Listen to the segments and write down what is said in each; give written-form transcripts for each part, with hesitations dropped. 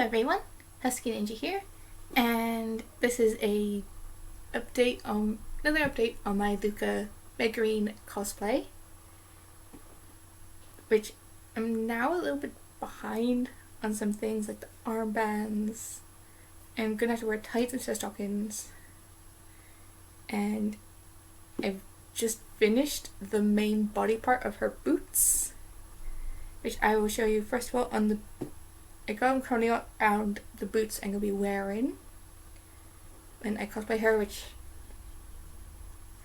everyone, HuskeyNinja here, and this is another update on my Luka Megurine cosplay, which I'm now a little bit behind on some things like the armbands. I'm gonna have to wear tights instead of stockings, and I've just finished the main body part of her boots, which I will show you first of all on the. I got them currently around the boots I'm going to be wearing when I cosplay her, which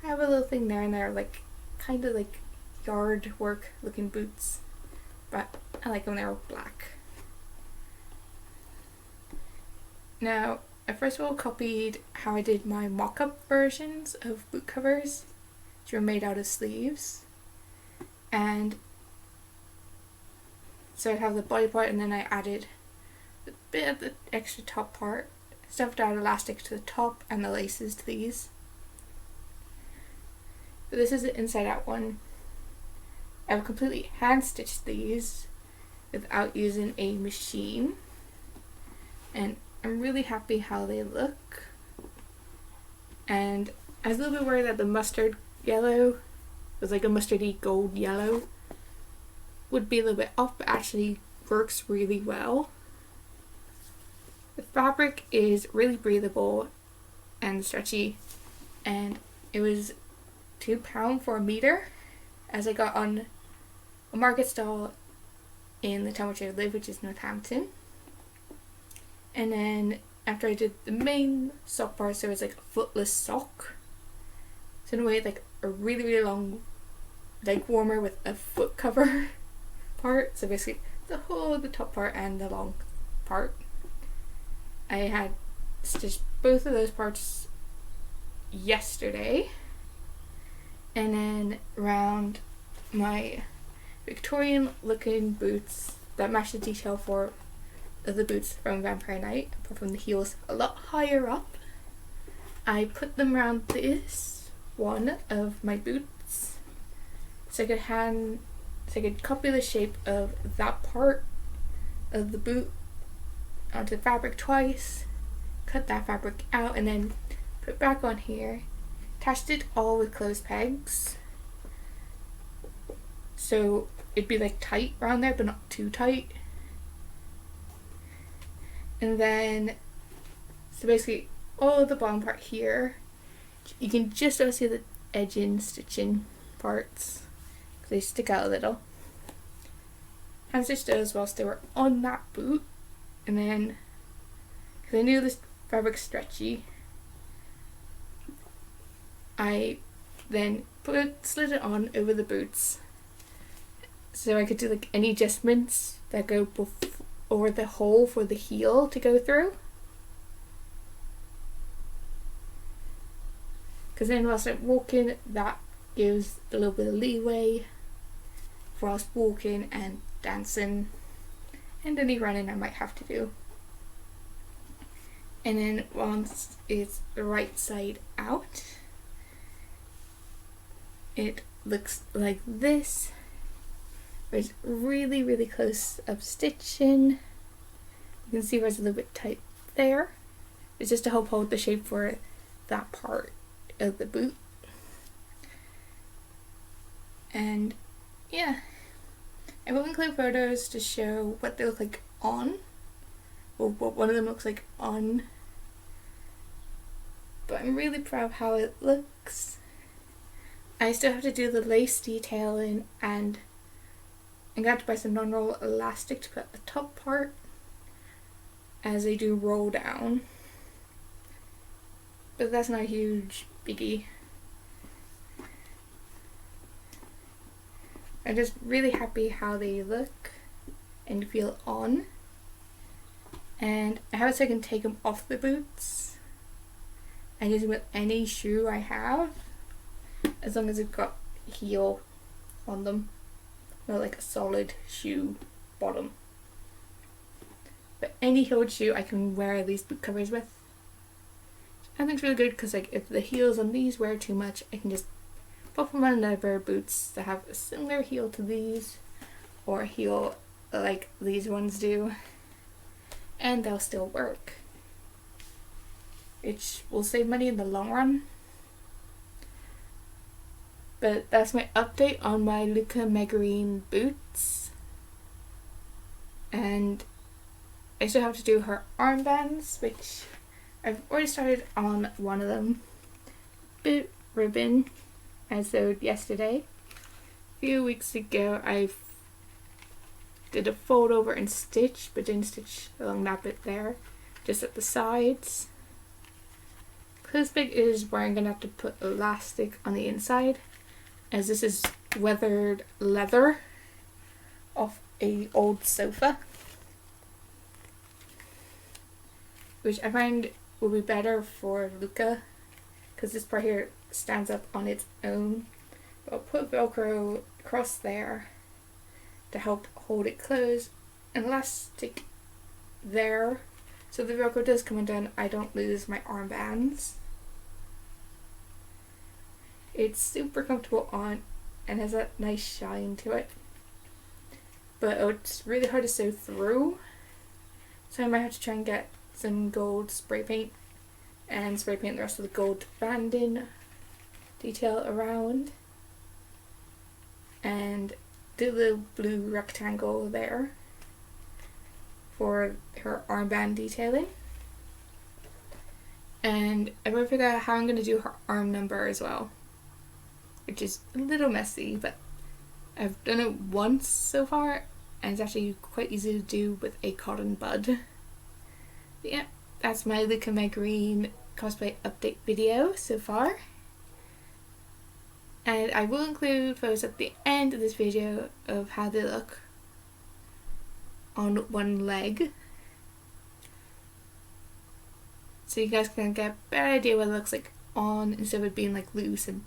have a little thing there and they're like kind of like yard work looking boots, but I like them, they're all black. Now, I first of all copied how I did my mock-up versions of boot covers, which were made out of sleeves, and so I'd have the body part and then I added a bit of the extra top part, stuffed out elastic to the top and the laces to these. But this is the inside out one. I've completely hand stitched these without using a machine, and I'm really happy how they look. And I was a little bit worried that the mustard yellow was like a mustardy gold yellow would be a little bit off, but actually works really well. The fabric is really breathable and stretchy, and it was £2 for a meter, as I got on a market stall in the town which I live, which is Northampton. And then after I did the main sock part, so it was like a footless sock, so in a way like a really long leg warmer with a foot cover part, so basically the top part and the long part. I had stitched both of those parts yesterday, and then around my Victorian looking boots that match the detail for the boots from Vampire Night, apart from the heels a lot higher up, I put them around this one of my boots so I could copy the shape of that part of the boot onto the fabric twice, cut that fabric out, and then put it back on here. Attached it all with clothes pegs, so it'd be like tight around there but not too tight. And then, so basically all of the bottom part here, you can just about see the edging, stitching parts, because they stick out a little. Hand stitched those whilst they were on that boot, and then, because I knew this fabric's stretchy, I then slid it on over the boots, so I could do like any adjustments that go over the hole for the heel to go through. Because then whilst I'm walking, that gives a little bit of leeway for whilst walking and dancing and any running I might have to do. And then once it's the right side out, it looks like this. It's really close up stitching. You can see where it's a little bit tight there. It's just to help hold the shape for that part of the boot. And yeah, I will include photos to show what they look like on, or what one of them looks like on. But I'm really proud of how it looks. I still have to do the lace detailing, and I'm going to have to buy some non-roll elastic to put the top part as they do roll down. But that's not a huge biggie. I'm just really happy how they look and feel on. And I have it so I can take them off the boots and use them with any shoe I have, as long as it's got heel on them, or like a solid shoe bottom. But any heeled shoe I can wear these boot covers with. I think it's really good because like if the heels on these wear too much, I can just pop them on leather boots that have a similar heel to these, or a heel like these ones do, and they'll still work, which will save money in the long run. But that's my update on my Luka Megurine boots. And I still have to do her armbands, which I've already started on one of them. Boot ribbon I sewed yesterday. A few weeks ago I did a fold over and stitch, but didn't stitch along that bit there, just at the sides. Cosplay is where I'm going to have to put elastic on the inside, as this is weathered leather off a old sofa, which I find will be better for Luka because this part here stands up on its own. But I'll put Velcro across there to help hold it closed, and elastic there so the Velcro does come undone, I don't lose my armbands. It's super comfortable on and has that nice shine to it, but it's really hard to sew through, so I might have to try and get some gold spray paint and spray paint the rest of the gold banding detail around, and do the blue rectangle there for her armband detailing. And I'm going to figure out how I'm going to do her arm number as well, which is a little messy, but I've done it once so far and it's actually quite easy to do with a cotton bud. But yeah, that's my Luka Megurine cosplay update video so far. And I will include photos at the end of this video of how they look on one leg, so you guys can get a better idea what it looks like on, instead of it being like loose and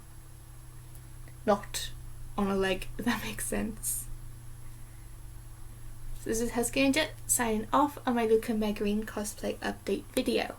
not on a leg, if that makes sense. So this is HuskeyNinja signing off on my Luka Megurine cosplay update video.